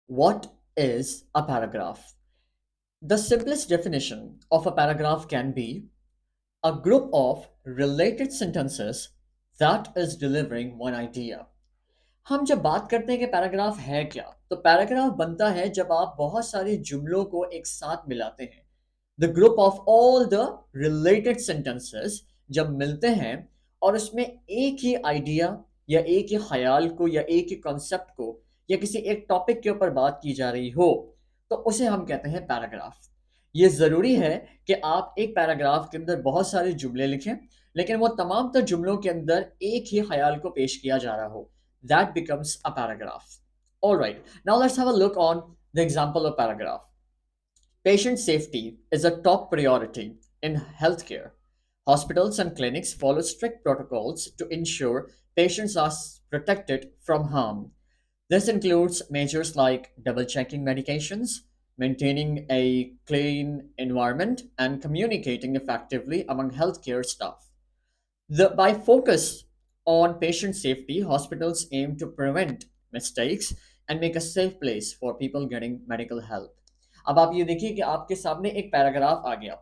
What is a paragraph? The simplest definition of a paragraph can be a group of related sentences that is delivering one idea. हम जब बात करते हैं कि paragraph है क्या, तो पैराग्राफ बनता है जब आप बहुत सारे जुमलों को एक साथ मिलाते हैं। The group of all the related sentences जब मिलते हैं और उसमें एक ही आइडिया या एक ही ख्याल को या एक ही कॉन्सेप्ट को या किसी एक टॉपिक के ऊपर बात की जा रही हो, तो उसे हम कहते हैं पैराग्राफ। ये ज़रूरी है कि आप एक पैराग्राफ के अंदर बहुत सारे जुमले लिखें, लेकिन वो तमाम तर जुमलों के अंदर एक ही ख्याल को पेश किया जा रहा हो। That becomes a paragraph. All right, now let's have a look on the example of paragraph. Patient safety is a top priority in healthcare. Hospitals and clinics follow strict protocols to ensure patients are protected from harm. This includes measures like double checking medications, maintaining a clean environment, and communicating effectively among healthcare staff. By focus on patient safety, hospitals aim to prevent mistakes and make a safe place for people getting medical help. अब आप ये देखिए कि आपके सामने एक paragraph आ गया,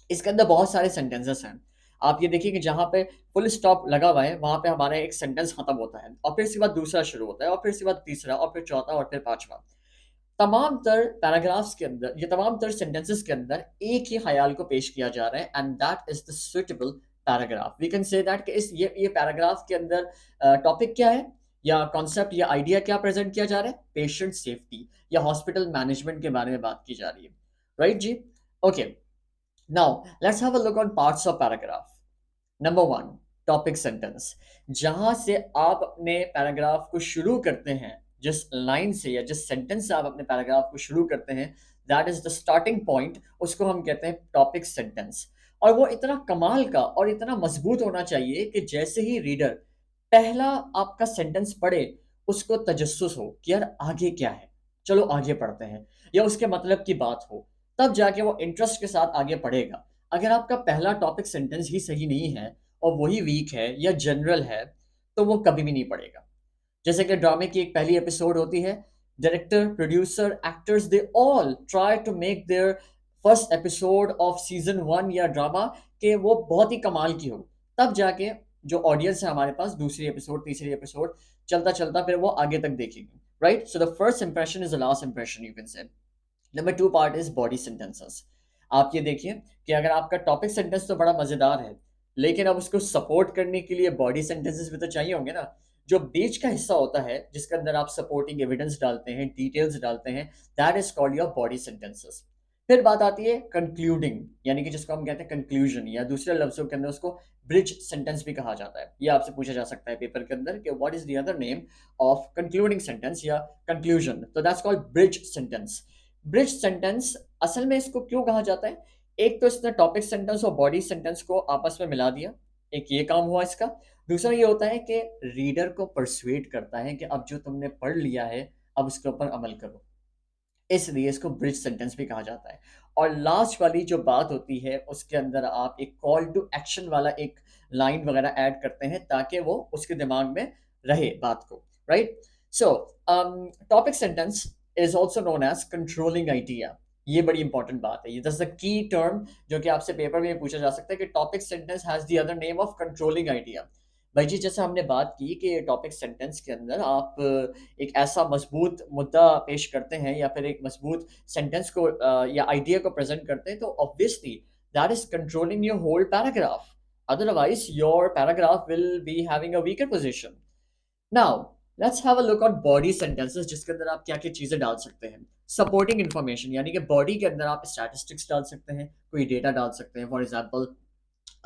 इसके अंदर बहुत सारे सेंटेंसेस हैं। आप ये देखिए कि जहाँ पे फुल स्टॉप लगा हुआ है, वहाँ पे हमारा एक सेंटेंस खत्म होता है और फिर इसके बाद दूसरा शुरू होता है और फिर इसके बाद तीसरा और फिर चौथा और फिर पांचवा। तमाम तर पैराग्राफ्स के अंदर, ये तमाम तर सेंटेंसेस के अंदर एक ही ख्याल को पेश किया जा रहा है, and that is the suitable paragraph. We can say that कि इस ये पैराग्राफ के अंदर टॉपिक क्या है या कॉन्सेप्ट या आइडिया क्या प्रेजेंट किया जा रहा है, पेशेंट सेफ्टी या हॉस्पिटल मैनेजमेंट के बारे में बात की जा रही है। राइट जी? Okay, now let's have a look on parts of paragraph. Number one, topic sentence. जहां से आप अपने पैराग्राफ को शुरू करते हैं, जिस लाइन से या जिस सेंटेंस से आप अपने पैराग्राफ को शुरू करते हैं, that is the starting point, उसको हम कहते हैं टॉपिक सेंटेंस। और वो इतना कमाल का और इतना मजबूत होना चाहिए कि जैसे ही रीडर पहला आपका सेंटेंस पढ़े, उसको तजस्सुस हो कि यार आगे क्या है, चलो आगे पढ़ते हैं, या उसके मतलब की बात हो, तब जाके वो इंटरेस्ट के साथ आगे पढ़ेगा। अगर आपका पहला टॉपिक सेंटेंस ही सही नहीं है और वही वीक है या जनरल है, तो वो कभी भी नहीं पड़ेगा। जैसे कि ड्रामे की एक पहली एपिसोड होती है, director, producer, actors, they all try to make their first episode of season one या ड्रामा के वो बहुत ही कमाल की हो, तब जाके जो ऑडियंस है हमारे पास दूसरी एपिसोड तीसरी एपिसोड चलता चलता फिर वो आगे तक देखेगी। Right, so the first impression is the last impression, you can say. Number two part is body sentences. आप ये देखिए कि अगर आपका टॉपिक सेंटेंस तो बड़ा मजेदार है, लेकिन अब उसको सपोर्ट करने के लिए बॉडी सेंटेंसेस भी तो चाहिए होंगे ना। जो बीच का हिस्सा होता है जिसके अंदर आप सपोर्टिंग एविडेंस डालते हैं, डिटेल्स डालते हैं, that is called your body sentences. फिर बात आती है कंक्लूडिंग, यानी कि जिसको हम कहते हैं कंक्लूजन, या दूसरे लफ्जों के अंदर उसको ब्रिज सेंटेंस भी कहा जाता है। ये आपसे पूछा जा सकता है पेपर के अंदर कि what is the other name of concluding sentence या कंक्लूजन, तो that's called bridge sentence. Bridge sentence असल में इसको क्यों कहा जाता है? एक तो इसने टॉपिक सेंटेंस और बॉडी सेंटेंस को आपस में मिला दिया, एक ये काम हुआ इसका। दूसरा ये होता है कि रीडर को परसुएट करता है कि अब जो तुमने पढ़ लिया है, अब उसके ऊपर अमल करो, इसलिए इसको ब्रिज सेंटेंस भी कहा जाता है। और लास्ट वाली जो बात होती है उसके अंदर आप एक कॉल टू एक्शन वाला एक लाइन वगैरह ऐड करते हैं ताकि वो उसके दिमाग में रहे बात को। Right, so topic sentence is also known as controlling idea. ये बड़ी इंपॉर्टेंट बात है, ये दस द की टर्म जो कि आपसे पेपर में पूछा जा सकता है कि topic sentence has the other name of controlling idea. भाई जी, जैसे हमने बात की कि टॉपिक सेंटेंस के अंदर आप एक ऐसा मजबूत मुद्दा पेश करते हैं या फिर एक मजबूत सेंटेंस को या आइडिया को प्रेजेंट करते हैं, तो obviously that is controlling your whole paragraph. Otherwise your paragraph will be having a weaker position. Now let's have a look on body sentences, जिसके अंदर आप क्या क्या चीजें डाल सकते हैं। सपोर्टिंग इन्फॉर्मेशन, यानी कि बॉडी के अंदर आप स्टैटिस्टिक्स डाल सकते हैं, कोई डेटा डाल सकते हैं। फॉर एग्जाम्पल,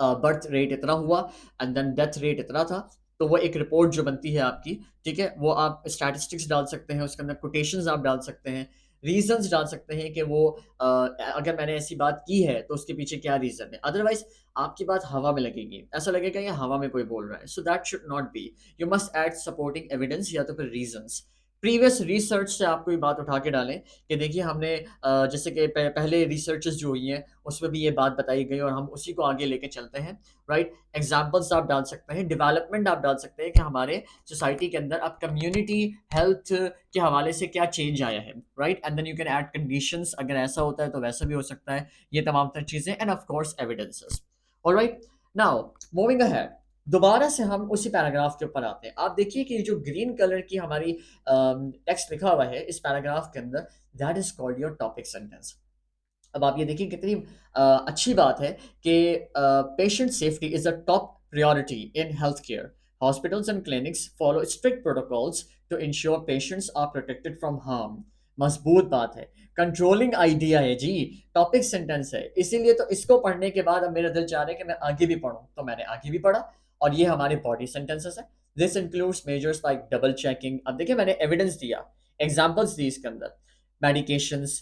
बर्थ रेट इतना हुआ एंड देन डेथ रेट इतना था, तो वो एक रिपोर्ट जो बनती है आपकी, ठीक है, वो आप स्टैटिस्टिक्स डाल सकते हैं, उसके अंदर कोटेशंस आप डाल सकते हैं, रीजंस डाल सकते हैं कि वो अगर मैंने ऐसी बात की है तो उसके पीछे क्या रीजन है। अदरवाइज आपकी बात हवा में लगेगी, ऐसा लगेगा ये हवा में कोई बोल रहा है, so that should not be. You must add supporting evidence या तो फिर रीजंस। प्रीवियस रिसर्च से आपको ये बात उठा के डालें कि देखिए हमने जैसे कि पहले रिसर्चेस जो हुई हैं उसमें भी ये बात बताई गई और हम उसी को आगे लेके चलते हैं, राइट? एग्जाम्पल्स आप डाल सकते हैं, डेवलपमेंट आप डाल सकते हैं कि हमारे सोसाइटी के अंदर अब कम्युनिटी हेल्थ के हवाले से क्या चेंज आया है, right? And then you can add conditions, अगर ऐसा होता है तो वैसा भी हो सकता है। ये तमाम तर चीज़ें and of course evidences. Alright, now moving ahead, दोबारा से हम उसी पैराग्राफ के ऊपर आते हैं। आप देखिए कि जो ग्रीन कलर की हमारी टेक्स्ट लिखा हुआ है इस पैराग्राफ के अंदर, that is called your topic sentence. अब आप ये देखिए कितनी अच्छी बात है कि patient safety is a top priority in healthcare. Hospitals and clinics follow strict protocols to ensure patients are protected from harm. मजबूत बात है, कंट्रोलिंग आइडिया है जी, टॉपिक सेंटेंस है, इसीलिए तो इसको पढ़ने के बाद अब मेरा दिल चाह रहा है कि मैं आगे भी पढूं, तो मैंने आगे भी पढ़ा। और ये हमारे बॉडी सेंटेंसेस है। This includes measures like double checking, अब देखिए मैंने एविडेंस दिया, एग्जांपल्स दी इसके अंदर, medications,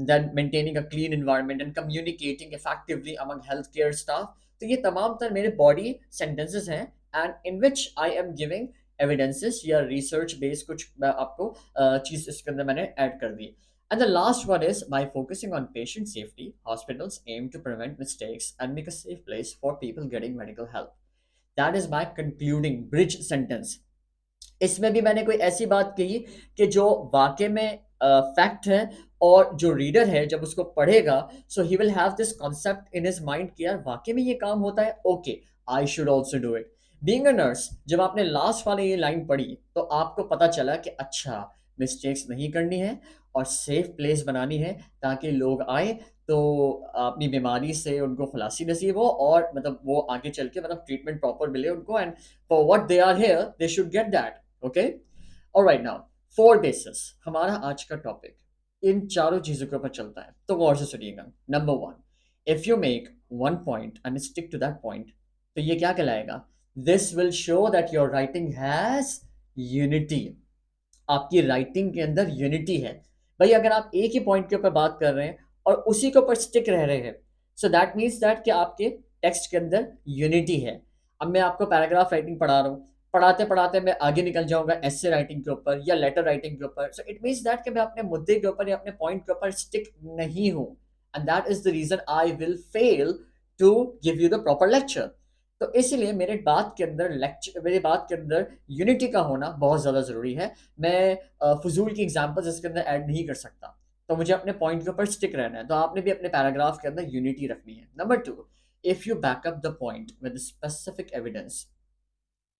then maintaining a clean environment and communicating effectively among healthcare staff. तो ये तमाम तर मेरे बॉडी सेंटेंसेस हैं and in which I am giving evidences या रिसर्च बेस्ड कुछ मैं आपको चीज इसके अंदर मैंने ऐड कर दी। And the last one is by focusing on patient safety, hospitals aim to prevent mistakes and make a safe place for people getting medical help. That is my concluding bridge sentence. इसमें भी मैंने कोई ऐसी बात कही कि जो वाक़ई में फैक्ट है और जो रीडर है जब उसको पढ़ेगा, so he will have this concept in his mind कि यार वाक़ई में ये काम होता है, okay, I should also do it. Being a nurse, जब आपने लास्ट वाली ये लाइन पढ़ी तो आपको पता चला कि अच्छा, मिस्टेक्स नहीं करनी है और सेफ प्लेस बनानी है ताकि लोग आए तो अपनी बीमारी से उनको खलासी नसीब हो और मतलब वो आगे चल के मतलब ट्रीटमेंट प्रॉपर मिले उनको, and for what they are here they should get that. Okay, alright, now four basis हमारा आज का टॉपिक इन चारों चीजों के ऊपर चलता है, तो गौर से सुनिएगा। Number one, if you make one point and stick to that point, तो ये क्या कहलाएगा? This will show that your writing has unity. आपकी राइटिंग के अंदर यूनिटी है। भाई अगर आप एक ही पॉइंट के ऊपर बात कर रहे हैं और उसी के ऊपर स्टिक रह रहे हैं, सो दैट मीन्स दैट कि आपके टेक्स्ट के अंदर यूनिटी है। अब मैं आपको पैराग्राफ राइटिंग पढ़ा रहा हूँ, पढ़ाते पढ़ाते मैं आगे निकल जाऊंगा एसे राइटिंग के ऊपर या लेटर राइटिंग के ऊपर, सो इट मीन्स दैट कि मैं अपने मुद्दे के ऊपर या अपने पॉइंट के ऊपर स्टिक नहीं हूँ, and that is the reason I will fail to give you the proper lecture. तो इसीलिए मेरी बात के अंदर यूनिटी का होना बहुत ज़्यादा ज़रूरी है। मैं फजूल की एग्जांपल्स इसके अंदर ऐड नहीं कर सकता, तो मुझे अपने पॉइंट के ऊपर स्टिक रहना है। तो आपने भी अपने पैराग्राफ के अंदर यूनिटी रखनी है। Number two, if you backup the point with specific evidence,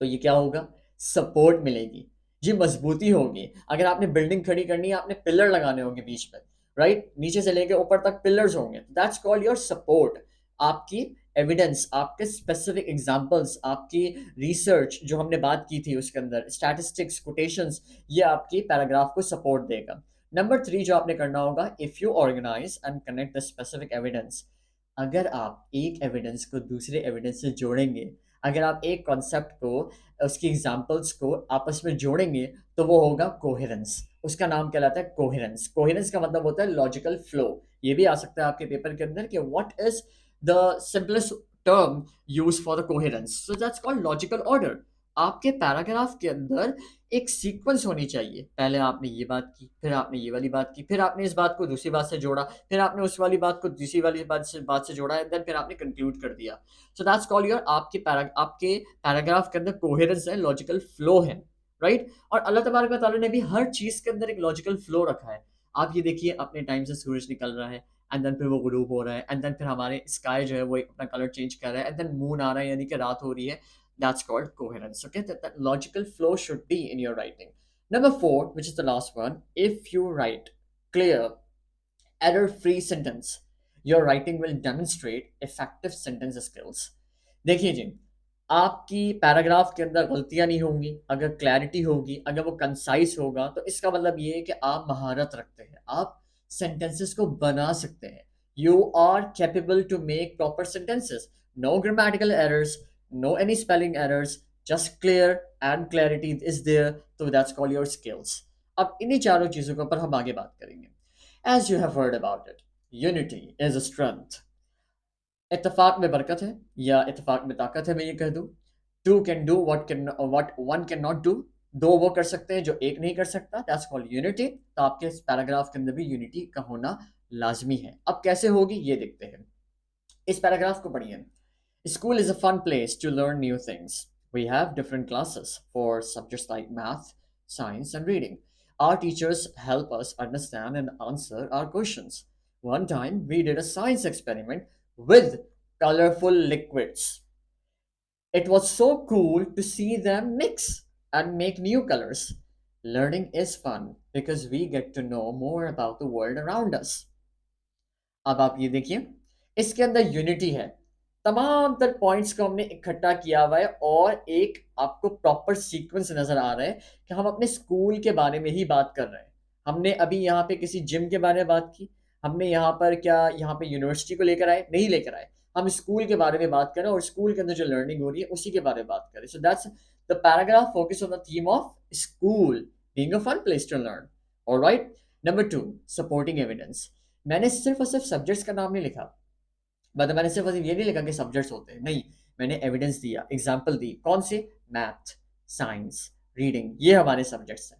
तो ये क्या होगा? सपोर्ट मिलेगी जी, मजबूती होगी। अगर आपने बिल्डिंग खड़ी करनी है, आपने पिलर लगाने होंगे बीच में, राइट? नीचे से लेके ऊपर तक पिलर्स होंगे, दैट्स कॉल्ड योर सपोर्ट। आपकी एविडेंस, आपके स्पेसिफिक एग्जांपल्स, आपकी रिसर्च जो हमने बात की थी उसके अंदर स्टैटिस्टिक्स, कोटेशंस, ये आपकी पैराग्राफ को सपोर्ट देगा। नंबर थ्री जो आपने करना होगा, if you organise and connect the specific evidence, अगर आप एक एविडेंस को दूसरे एविडेंस से जोड़ेंगे, अगर आप एक कॉन्सेप्ट को उसकी एग्जांपल्स को आपस में जोड़ेंगे, तो वो होगा कोहेरेंस। उसका नाम कहलाता है कोहेरेंस। कोहेरेंस का मतलब होता है लॉजिकल फ्लो। ये भी आ सकता है आपके पेपर के अंदर कि what is the simplest term use for the coherence, so that's called logical order. आपके पैराग्राफ के अंदर एक सीक्वेंस होनी चाहिए। पहले आपने ये बात की, फिर आपने ये वाली बात की, फिर आपने इस बात को दूसरी बात से जोड़ा, फिर आपने उस वाली बात को तीसरी वाली बात से जोड़ा, एंड देन फिर आपने कंक्लूड कर दिया। सो दैट्स कॉल्ड योर आपके पैराग्राफ के अंदर कोहेरेंस है, लॉजिकल फ्लो है, राइट? और अल्लाह तबारक व तआला ने भी हर चीज के अंदर एक लॉजिकल फ्लो रखा है। आप ये देखिए, अपने टाइम से सूरज निकल रहा है, एंड देन फिर वो गुरूब हो रहा है, एंड देन फिर हमारे स्काई जो है वो अपना कलर चेंज कर रहा है, एंड देन मून आ रहा है यानी कि रात हो रही है। That's called coherence. Okay, that logical flow should be in your writing. Number four, which is the last one, if you write clear, error-free sentence, your writing will demonstrate effective sentence skills. देखिए जी, आपकी paragraph के अंदर गलतियां नहीं होंगी अगर clarity होगी, अगर वो कंसाइज होगा, तो इसका मतलब ये है कि आप महारत रखते हैं, आप सेंटेंसेस को बना सकते हैं। You are capable to make proper sentences, no grammatical errors, no any spelling errors, just clear and clarity is there, तो दैट्स कॉल योर स्किल्स। अब इन्हीं चारों चीजों के ऊपर हम आगे बात करेंगे। As you have heard about it, unity is a strength. इत्तेफाक में बरकत है या इत्तेफाक में ताकत है, मैं ये कह दूं। Two can do what one can not do, दो वो कर सकते हैं जो एक नहीं कर सकता, दैट्स कॉल्ड यूनिटी। तो आपके इस पैराग्राफ के अंदर भी यूनिटी का होना लाजमी है। अब कैसे होगी ये देखते हैं। इस पैराग्राफ को पढ़िए। School is a fun place to learn new things. We have different classes for subjects like math, science, and reading. Our teachers help us understand and answer our questions. One time, we did a science experiment with colorful liquids. It was so cool to see them mix and make new colors. Learning is fun because we get to know more about the world around us. अब आप ये देखिए, इसके अंदर unity है। तमाम तर points को हमने इकट्ठा किया हुआ है और एक आपको प्रॉपर सीक्वेंस नजर आ रहा है कि हम अपने स्कूल के बारे में ही बात कर रहे हैं। हमने अभी यहाँ पे किसी जिम के बारे में बात की, हमने यहाँ पर क्या यहाँ पे यूनिवर्सिटी को लेकर आए, नहीं लेकर आए। हम स्कूल के बारे में बात करें और स्कूल के अंदर जो लर्निंग हो रही है उसी के बारे में बात करें। So that's the paragraph focus on the theme of school being a fun place to learn. Alright, number 2, supporting evidence. मैंने सिर्फ और सिर्फ सब्जेक्ट्स का नाम नहीं लिखा, मतलब मैंने सिर्फ और सिर्फ ये नहीं लिखा कि सब्जेक्ट्स होते हैं, नहीं, मैंने एविडेंस दिया, एग्जाम्पल दी। कौन से? मैथ, साइंस, रीडिंग, ये हमारे सब्जेक्ट्स हैं।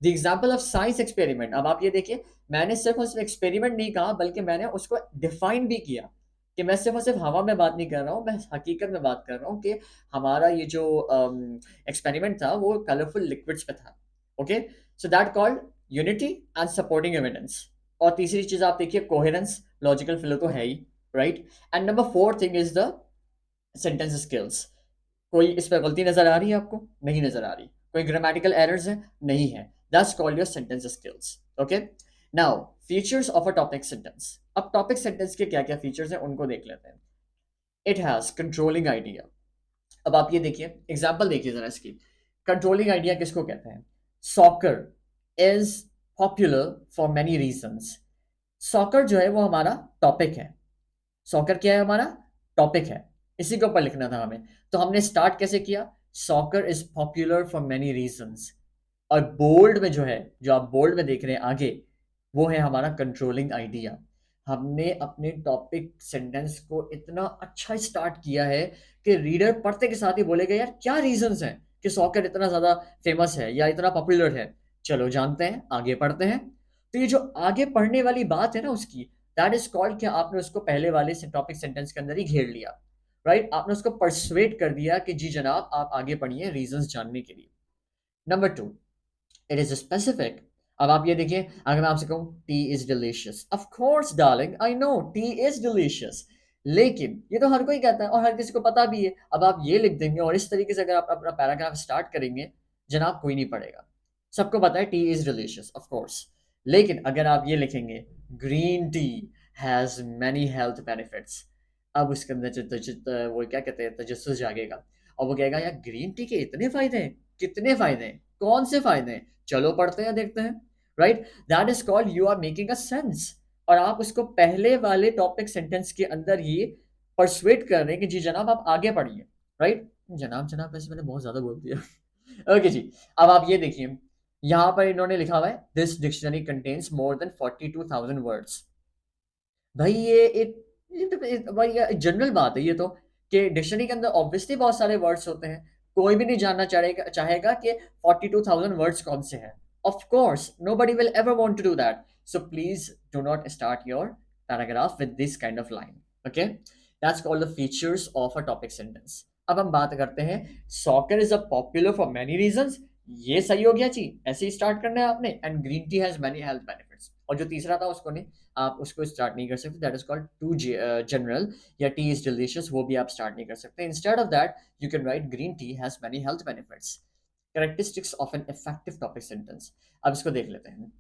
The example of science experiment. अब आप ये देखिए, मैंने सिर्फ और सिर्फ एक्सपेरिमेंट नहीं कहा बल्कि मैंने उसको डिफाइन भी किया कि मैं सिर्फ और सिर्फ हवा में बात नहीं कर रहा हूँ, मैं हकीकत में बात कर रहा हूँ कि हमारा ये जो एक्सपेरिमेंट था वो कलरफुल लिक्विड्स पे था। Okay, so that called unity and supporting evidence. और तीसरी चीज आप देखिए, कोहेरेंस, लॉजिकल फ्लो तो है ही, right. And number 4 thing is the sentence skills. कोई इस पर गलती नजर आ रही है आपको? नहीं नजर आ रही। कोई ग्रामेटिकल एरर्स है? नहीं है। That's called your sentence skills. Okay, now features of a topic sentence. अब टॉपिक सेंटेंस के क्या क्या फीचर्स हैं उनको देख लेते हैं। It has controlling idea. अब आप ये देखिए, एग्जाम्पल देखिए जरा इसकी। कंट्रोलिंग आइडिया किसको कहते हैं? Soccer is popular for many reasons. Soccer जो है वो हमारा टॉपिक है। सॉकर क्या है? हमारा टॉपिक है। इसी के ऊपर लिखना था हमें। तो हमने स्टार्ट कैसे किया? Soccer is popular for many reasons. और बोल्ड में जो है, जो आप बोल्ड में देख रहे हैं आगे, वो है हमारा कंट्रोलिंग आइडिया। हमने अपने टॉपिक सेंटेंस को इतना अच्छा स्टार्ट किया है कि रीडर पढ़ते के साथ ही बोलेगा यार क्या रीजंस हैं कि सॉकर इतना ज्यादा फेमस है या इतना पॉपुलर है। चलो जानते हैं, आगे पढ़ते हैं। तो ये जो आगे पढ़ने वाली बात है ना उसकी, दैट इज कॉल्ड कि आपने उसको पहले वाले टॉपिक सेंटेंस के अंदर ही घेर लिया, राइट। आपने उसको परसुएट कर दिया कि जी जनाब आप आगे पढ़िए रीजंस जानने के लिए। Number 2, it is specific. अब आप ये देखिए, अगर मैं आपसे कहूं T is delicious, of course darling I know T is delicious, लेकिन ये तो हर कोई कहता है और हर किसी को पता भी है। अब आप ये लिख देंगे और इस तरीके से अगर आप अपना पैराग्राफ स्टार्ट करेंगे, जनाब कोई नहीं पढ़ेगा। सबको पता है T is delicious, of course. लेकिन अगर आप ये लिखेंगे green tea has many health benefits, अब उसके अंदर वो क्या कहते हैं, तजस्सुस जागेगा और वो कहेगा यार ग्रीन टी के इतने फायदे हैं, कितने फायदे हैं, कौन से फायदे हैं, चलो पढ़ते हैं देखते हैं, right. That is called you are making a sense. और आप उसको पहले वाले टॉपिक सेंटेंस के अंदर ही परसुएट कर रहे हैं कि जी जनाब आप आगे पढ़िए, राइट। जनाब जनाब वैसे मैंने बहुत ज्यादा बोल दिया। ओके जी, अब आप ये देखिए, यहां पर इन्होंने लिखा हुआ है this dictionary contains more than 42,000 words. भाई भाई ये जनरल बात है ये तो, कि डिक्शनरी के अंदर ऑब्वियसली बहुत सारे वर्ड्स होते हैं। कोई भी नहीं जानना चाहेगा चाहेगा कि 42,000 वर्ड्स कौन से हैं। Of course nobody will ever want to do that, so please do not start your paragraph with this kind of line. Okay, that's called the features of a topic sentence. अब हम बात करते हैं, soccer is a popular for many reasons. ये सही हो गया जी, ऐसे ही स्टार्ट करना है आपने। And green tea has many health benefits, और जो तीसरा था उसको नहीं, आप उसको स्टार्ट नहीं कर सकते, that is called too general, या टी इज डिलीशियस, वो भी आप स्टार्ट नहीं कर सकते। Instead of that you can write green tea has many health benefits. Characteristics of an effective topic sentence. अब इसको देख लेते हैं,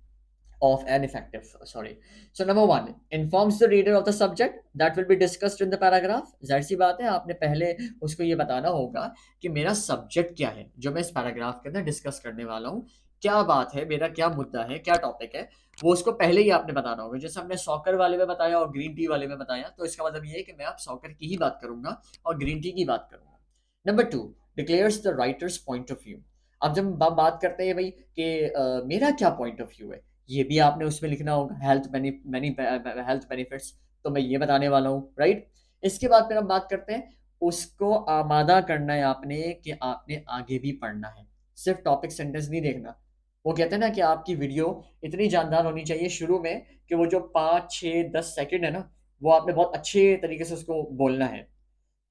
of an effective, sorry. So number 1 informs the reader of the subject that will be discussed in the paragraph. जाहिर सी बात है आपने पहले उसको ये बताना होगा कि मेरा सब्जेक्ट क्या है जो मैं इस पैराग्राफ के अंदर डिस्कस करने वाला हूँ, क्या बात है, मेरा क्या मुद्दा है, क्या टॉपिक है, वो उसको पहले ही आपने बताना होगा। जैसे हमने सॉकर वाले में बताया और ग्रीन टी वाले में बताया, तो इसका मतलब ये है कि मैं आप सॉकर की ही बात करूंगा और ग्रीन टी की बात करूंगा। Number 2 declares the writers point of view. अब जब हम बात करते हैं भाई कि मेरा क्या पॉइंट ऑफ व्यू है, ये भी आपने उसमें लिखना होगा। हेल्थ मैनी हेल्थ बेनिफिट्स, तो मैं ये बताने वाला हूँ, राइट। इसके बाद फिर हम बात करते हैं, उसको आमादा करना है आपने कि आपने आगे भी पढ़ना है। सिर्फ टॉपिक सेंटेंस नहीं देखना। वो कहते हैं ना कि आपकी वीडियो इतनी जानदार होनी चाहिए शुरू में कि वो जो 5, 6, 10 सेकंड है ना, वो आपने बहुत अच्छे तरीके से उसको बोलना है,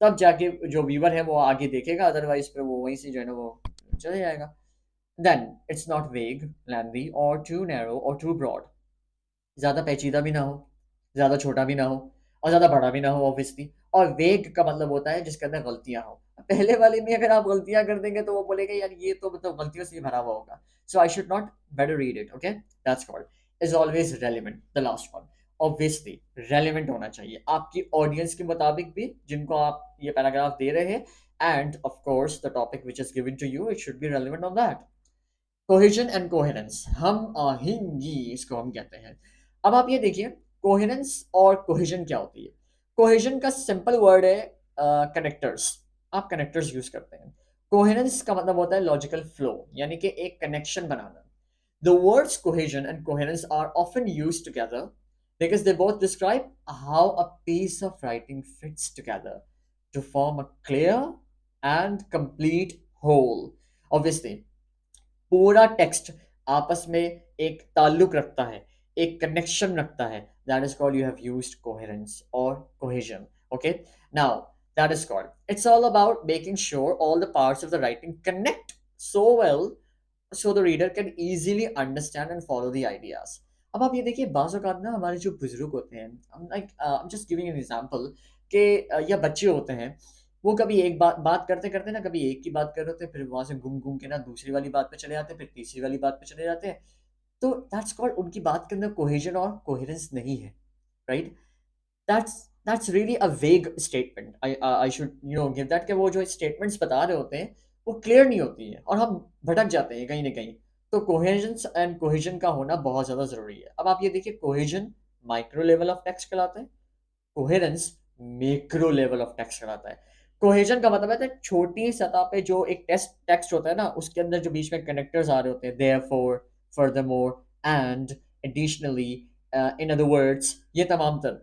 तब जाके जो व्यूअर है वो आगे देखेगा, अदरवाइज फिर वो वहीं से जो है ना वो चले जाएगा। देन इट्स नॉट वेग, लेंदी और टू नैरो और टू ब्रॉड। ज़्यादा पेचीदा भी ना हो, ज़्यादा छोटा भी ना हो और ज़्यादा बड़ा भी ना हो ऑब्वियसली। और वेग का मतलब होता है जिसके अंदर गलतियाँ हो। पहले वाले में अगर आप गलतियाँ कर देंगे तो वो बोलेगा यार ये तो मतलब गलतियों से ही भरा हुआ होगा। So I should not better read it, okay? That's called is always relevant, the last one. Obviously relevant होना चाहिए आपकी ऑडियंस के मुताबिक भी जिनको आप ये पैराग्राफ दे रहे हैं, and of course the topic which is given to you it should be relevant on that. Cohesion and coherence, हम आहंगी इसको हम कहते हैं। अब आप ये देखिए, कोहेरेंस और कोहेजन क्या होती है। कोहेजन का सिंपल वर्ड है कनेक्टर्स। आप कनेक्टर्स यूज करते हैं। कोहेरेंस का मतलब होता है लॉजिकल फ्लो, यानी कि एक कनेक्शन बनाना। The words cohesion and coherence are often used together because they both describe how a piece of writing fits together to form a clear and complete whole. Obviously, पूरा text आपस में एक ताल्लुक रखता है, एक कनेक्शन रखता है, that is called, you have used coherence और cohesion, okay? Now that is called, it's all about making sure all the parts of the writing connect so well so the reader can easily understand and follow the ideas. अब आप ये देखिए, बाज़ औक़ात ना हमारे जो बुजुर्ग होते हैं, I'm just giving an example कि या बच्चे होते हैं, वो कभी एक बात बात करते करते ना, कभी एक की बात कर रहे होते हैं, फिर वहां से घूम घूम के ना दूसरी वाली बात पे चले जाते हैं, फिर तीसरी वाली बात पे चले जाते हैं। तो दैट्स कॉल्ड, उनकी बात के अंदर कोहेजन और कोहेरेंस नहीं है, राइट? दैट्स रियली अ वेग statement. I should give that, कि वो जो स्टेटमेंट्स बता रहे होते हैं वो क्लियर नहीं होती है और हम भटक जाते हैं कहीं ना कहीं। तो कोहेजन एंड कोहेजन का होना बहुत ज़्यादा ज़रूरी है। अब आप ये देखिए, cohesion micro level of text कहलाता है, coherence macro level of text कहलाता है। कोहेजन का मतलब है छोटी सतह पे जो एक टेक्स्ट टेक्स्ट होता है ना, उसके अंदर जो बीच में कनेक्टर्स आ रहे होते हैं, therefore, furthermore, and, additionally, in other words, ये तमाम तर।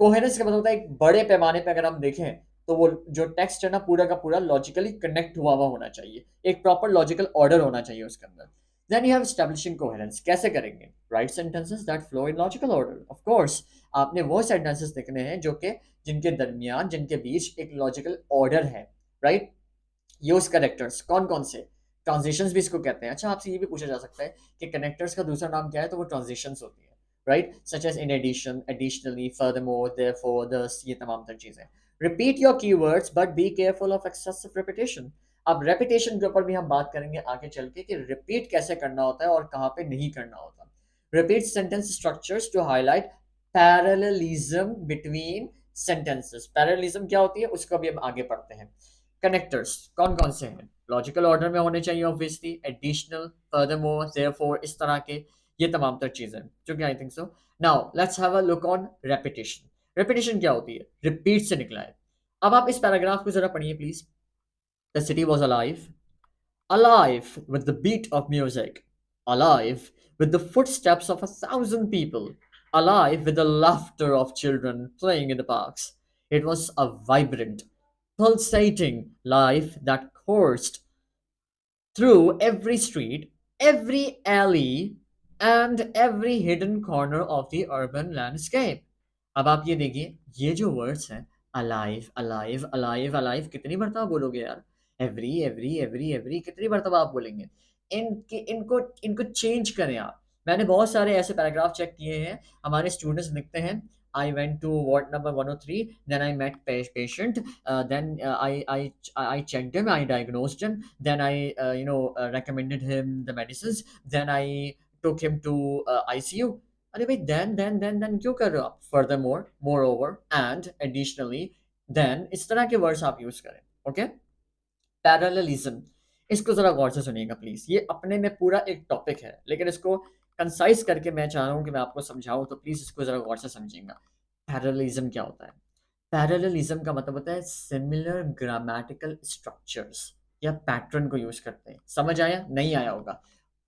कोहेरेंस का मतलब होता है एक बड़े पैमाने पे अगर हम देखें तो वो जो टेक्स्ट है ना पूरा का पूरा लॉजिकली कनेक्ट हुआ हुआ होना चाहिए, एक प्रॉपर लॉजिकल ऑर्डर होना चाहिए उसके अंदर। Then you have establishing coherence, कैसे करेंगे? Write sentences that flow in logical order, of course. आपने वो सेंटेंसेस लिखने हैं जो कि जिनके दरमियान, जिनके बीच एक लॉजिकल ऑर्डर है, राइट? यूज कनेक्टर्स कौन कौन से? ट्रांजिशंस भी इसको कहते हैं। अच्छा, आपसे ये भी पूछा जा सकता है कि कनेक्टर्स का दूसरा नाम क्या है, तो वो ट्रांजिशंस होती है, right? Such as in addition, additionally, furthermore, therefore, thus, ये तमाम तर चीजें। Repeat your keywords but be careful of excessive repetition. अब रेपिटेशन के ऊपर भी हम बात करेंगे आगे चल के कि रिपीट कैसे करना होता है और कहाँ पे नहीं करना होता। Repeat sentence structures to highlight parallelism between sentences. Parallelism क्या होती है उसको भी हम आगे पढ़ते हैं। कनेक्टर्स कौन कौन से हैं? लॉजिकल ऑर्डर में होने चाहिए ऑब्वियसली, एडिशनल, फर्दरमोर, देयरफॉर, इस तरह के, ये तमाम तर चीजें, जो कि I think so. Now let's have a look on repetition. Repetition क्या होती है? रिपीट से निकला है। अब आप इस पैराग्राफ को जरा पढ़िए please. The city was alive, alive with the beat of music, alive with the footsteps of 1,000 people, alive with the laughter of children playing in the parks. It was a vibrant, pulsating life that coursed through every street, every alley, and every hidden corner of the urban landscape. अब आप ये देखिए, ये जो words हैं, alive, alive, alive, alive, कितनी मरतबा बोलोगे यार? एवरी, एवरी, एवरी, एवरी, कितनी मरतबा आप बोलेंगे? इनको इनको चेंज करें आप। मैंने बहुत सारे ऐसे पैराग्राफ चेक किए हैं, हमारे स्टूडेंट्स लिखते हैं, I went to ward number 103, then I met patient, then I checked him, I diagnosed him, then I recommended him the medicines, then I took him to ICU. अरे भाई, then क्यों कर रहे हो आप? Furthermore, moreover, and additionally, then इस तरह के वर्ड्स आप यूज करें, ओके? पैरेललिज्म, इसको जरा गौर से सुनिएगा प्लीज। ये अपने में पूरा एक टॉपिक है, लेकिन इसको कंसाइज करके मैं चाह रहा हूँ कि मैं आपको समझाऊं, तो प्लीज इसको जरा गौर से समझिएगा। पैरेललिज्म क्या होता है? पैरेललिज्म का मतलब होता है सिमिलर ग्रामेटिकल स्ट्रक्चर्स या पैटर्न को यूज करते हैं। समझ आया? नहीं आया होगा?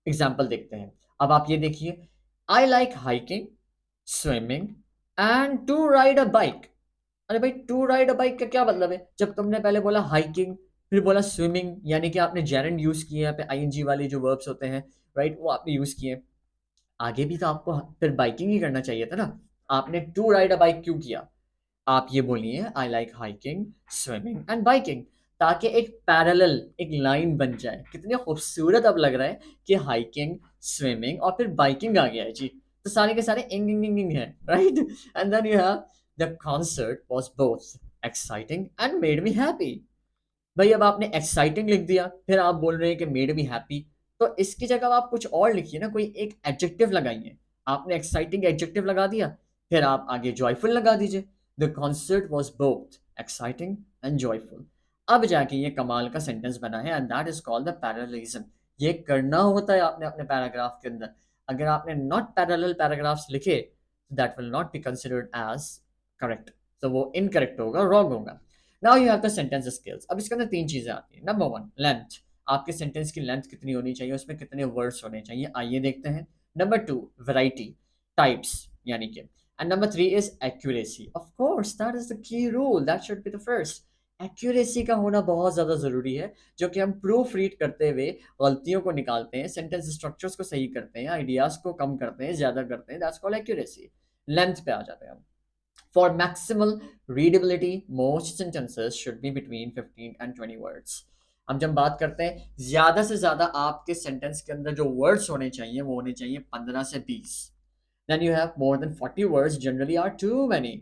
एग्जाम्पल देखते हैं। अब आप ये देखिए, I like hiking, swimming, and to ride a bike. अरे भाई, टू राइड अ बाइक का क्या मतलब है? जब तुमने पहले बोला हाइकिंग, फिर बोला स्विमिंग, यानी कि आपने जेरेंड यूज़ किए, यहाँ पे आईएनजी वाले जो वर्ब्स होते हैं, राइट, वो आपने यूज़ किए। आगे भी तो आपको फिर बाइकिंग ही करना चाहिए था ना, आपने टू राइड अ बाइक क्यों किया? आप ये बोलिए आई like hiking, swimming and biking, ताकि एक पैरेलल एक लाइन बन जाए। कितने खूबसूरत अब लग रहा है कि हाइकिंग, स्विमिंग और फिर बाइकिंग आ गया है जी। तो सारे के सारे इंग इंग इंग इंग है, right. And then you have the concert was both exciting and made me happy. भाई अब आपने एक्साइटिंग लिख दिया, फिर आप बोल रहे हैं कि मेड मी हैप्पी, तो इसकी जगह आप कुछ और लिखिए ना, कोई एक एडजेक्टिव लगाइए। आपने एक्साइटिंग एडजेक्टिव लगा दिया, फिर आप आगे जॉयफुल लगा दीजिए। The concert was both exciting and joyful. अब जाके ये कमाल का सेंटेंस बना है, and that is called the parallelism. ये करना होता है आपने अपने पैराग्राफ के अंदर। अगर आपने नॉट पैरेलल पैराग्राफ्स लिखे, that will not be considered as correct, तो वो इनकरेक्ट होगा, रॉन्ग होगा। Now you have the sentence skills. अब इसके अंदर तीन चीजें आती हैं। Number one, length. आपके सेंटेंस की लेंथ कितनी होनी चाहिए, उसमें कितने वर्ड्स होने चाहिए, आइए देखते हैं। नंबर टू, वैरायटी, टाइप्स, यानी कि। And number three is accuracy. Of course that is the key rule, that should be the first. Accuracy का होना बहुत ज्यादा जरूरी है, जो कि हम प्रूफ रीड करते हुए गलतियों को निकालते हैं, सेंटेंस स्ट्रक्चर्स को सही करते हैं, आइडियाज को कम करते हैं, ज्यादा करते हैं, दैट्स कॉल्ड एक्यूरेसी। लेंथ पे आ जाते हैं हम। For maximal readability, most sentences should be between 15 and 20 words. हम जब बात करते हैं ज्यादा से ज्यादा आपके सेंटेंस के अंदर जो वर्ड्स होने चाहिए वो होने चाहिए 15 से 20। Then you have more than 40 words generally are too many.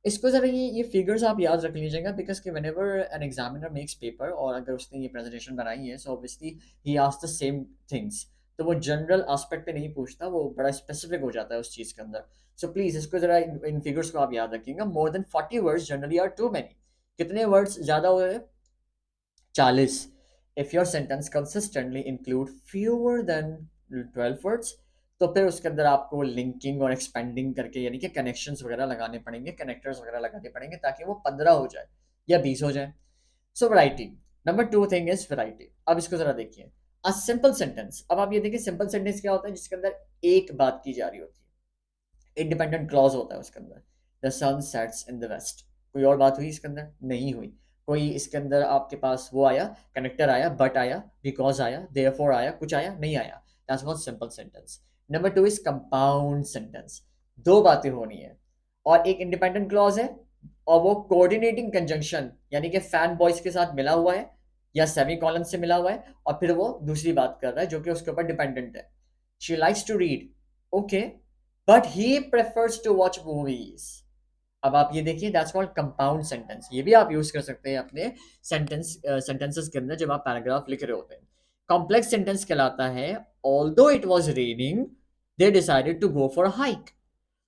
इसको जरा ये फिगर्स आप याद रख लीजिएगा, बिकॉज कि whenever an examiner makes paper और अगर उसने ये प्रेजेंटेशन बनाई है, so obviously he asks the same things, तो वो जनरल एस्पेक्ट पे नहीं पूछता, वो बड़ा स्पेसिफिक हो जाता है उस चीज के अंदर। सो प्लीज इसको जरा इन फिगर्स को आप याद रखिएगा। More than 40 words generally are too many. कितने वर्ड्स ज्यादा हो रहे हैं? 40। If your sentence consistently include fewer than 12 words, तो फिर उसके अंदर आपको लिंकिंग और एक्सपेंडिंग करके, यानी कि कनेक्शंस वगैरह लगाने पड़ेंगे, कनेक्टर्स वगैरह लगाने पड़ेंगे, ताकि वो 15 हो जाए या 20 हो जाए। So variety, number two thing is variety. अब इसको जरा देखिए, अ सिंपल सेंटेंस। अब आप ये देखिए सिंपल सेंटेंस क्या होता है, जिसके अंदर एक बात की जा रही होती है, इंडिपेंडेंट क्लॉज होता है उसके अंदर। The sun sets in the west, कोई और बात हुई इसके अंदर? नहीं हुई। कोई इसके अंदर आपके पास वो आया, कनेक्टर आया, बट आया, बिकॉज आया, देयरफॉर आया, कुछ आया? नहीं आया। That's not simple sentence. Number two is compound sentence. दो बातें होनी है और एक इंडिपेंडेंट क्लॉज है, और वो कोऑर्डिनेटिंग कंजंक्शन, यानी कि फैन बॉयज के साथ मिला हुआ है या सेमी कॉलन से मिला हुआ है, और फिर वो दूसरी बात कर रहा है जो कि उसके ऊपर डिपेंडेंट है। She likes to read, okay, but he prefers to watch movies. अब आप ये देखिए, दैट्स कॉल्ड कंपाउंड सेंटेंस। ये भी आप यूज कर सकते हैं अपने सेंटेंसेस के अंदर जब आप पैराग्राफ लिख रहे होते हैं। कॉम्प्लेक्स सेंटेंस कहलाता है although it was raining they decided to go for hike.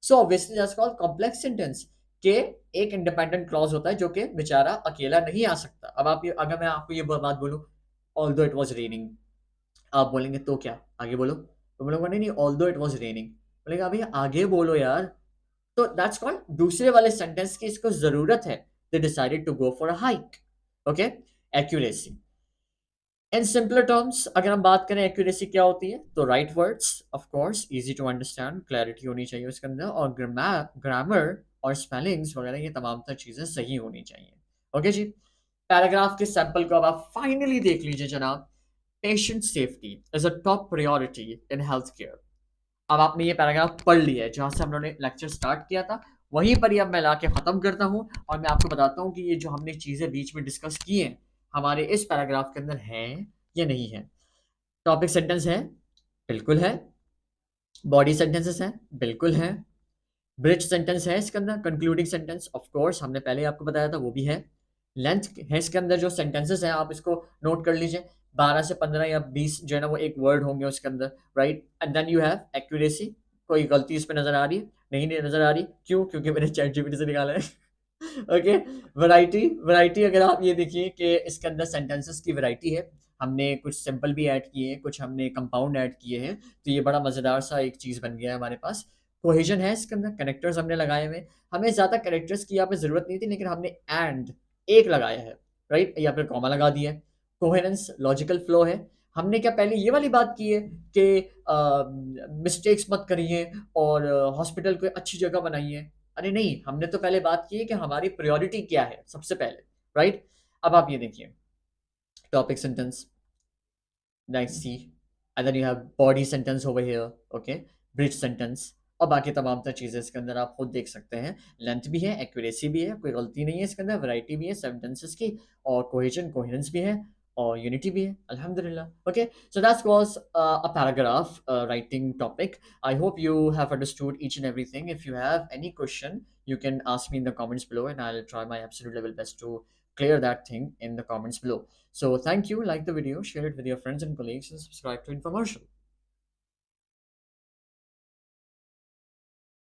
So obviously that's called complex sentence, के एक इंडिपेंडेंट क्लॉज होता है जो कि बेचारा अकेला नहीं आ सकता। अब आप अगर मैं आपको ये बात बोलूं, ऑल्दो इट वाज रेनिंग, आप बोलेंगे तो क्या, आगे बोलो, तो बोलूंगा नहीं नहीं, ऑल्दो इट वाज रेनिंग। बोलेगा अभी आगे बोलो यार। तो दैट्स कॉल्ड दूसरे वाले सेंटेंस की इसको जरूरत है, they decided to go for a hike. Okay, accuracy. In simpler terms अगर हम बात करें एक्यूरेसी क्या होती है, तो right words, of course, easy to understand, clarity होनी चाहिए उसके अंदर, और ग्रामर और स्पेलिंग्स वगैरह ये तमाम तर चीजें सही होनी चाहिए। ओके जी। पैराग्राफ के सैंपल को अब आप फाइनली देख लीजिए जनाब। Patient safety is a top priority in health care. अब आपने ये पैराग्राफ पढ़ लिया है, जहां से हम लोगों ने लेक्चर स्टार्ट किया था वहीं पर ही अब मैं लाके खत्म करता हूँ, और मैं आपको बताता हूँ कि ये जो हमने चीजें बीच में डिस्कस की हैं हमारे इस पैराग्राफ के अंदर हैं या नहीं है। टॉपिक सेंटेंस है, बिल्कुल है। बॉडी सेंटेंसेस हैं, बिल्कुल है। ब्रिज सेंटेंस है इसके अंदर, कंक्लूडिंग सेंटेंस ऑफ कोर्स हमने पहले आपको बताया था वो भी है। लेंथ है इसके अंदर, जो सेंटेंसेस हैं आप इसको नोट कर लीजिए, 12 से 15 या 20 जो है ना वो एक वर्ड होंगे उसके अंदर, right. And then you have accuracy. कोई गलती इस पे नजर आ रही है? नहीं नजर आ रही, क्यों? क्योंकि मैंने चैट जीपीटी से निकाला है। ओके। वैरायटी, वैरायटी अगर आप ये देखिए कि इसके अंदर सेंटेंसेस की वैरायटी है, हमने कुछ सिंपल भी ऐड किए हैं, कुछ हमने कंपाउंड ऐड किए हैं, तो ये बड़ा मजेदार सा एक चीज बन गया है हमारे पास। कोहेजन है इसके अंदर, कनेक्टर्स हमने लगाए हुए हैं। हमें ज्यादा कनेक्टर्स की यहाँ पे जरूरत नहीं थी, लेकिन हमने एंड एक लगाया है, राइट, या फिर कॉमा लगा दिया है। कोहेरेंस, लॉजिकल फ्लो है। हमने क्या पहले ये वाली बात की है कि मिस्टेक्स मत करिए और हॉस्पिटल को अच्छी जगह बनाइए? अरे नहीं, हमने तो पहले बात की है कि हमारी प्रायोरिटी क्या है सबसे पहले, राइट। अब आप ये देखिए, topic sentence, nice C, and then you have body sentence over here, okay, bridge sentence, और बाकी तमाम तर चीज़ें इसके अंदर आप खुद देख सकते हैं। लेंथ भी है, एक्यूरेसी भी है, कोई गलती नहीं है इसके अंदर, वैरायटी भी है सेंटेंसेस की, और कोहेजन कोहेरेंस भी है, और यूनिटी भी है, अल्हम्दुलिल्लाह। Okay, so that was a paragraph writing topic. I hope you have understood each and everything. If you have any question, you can ask me in the comments below, and I'll try my absolute level best to clear that thing in the comments below. So thank you, like the video, share it with your friends and colleagues, and subscribe to Infomercial.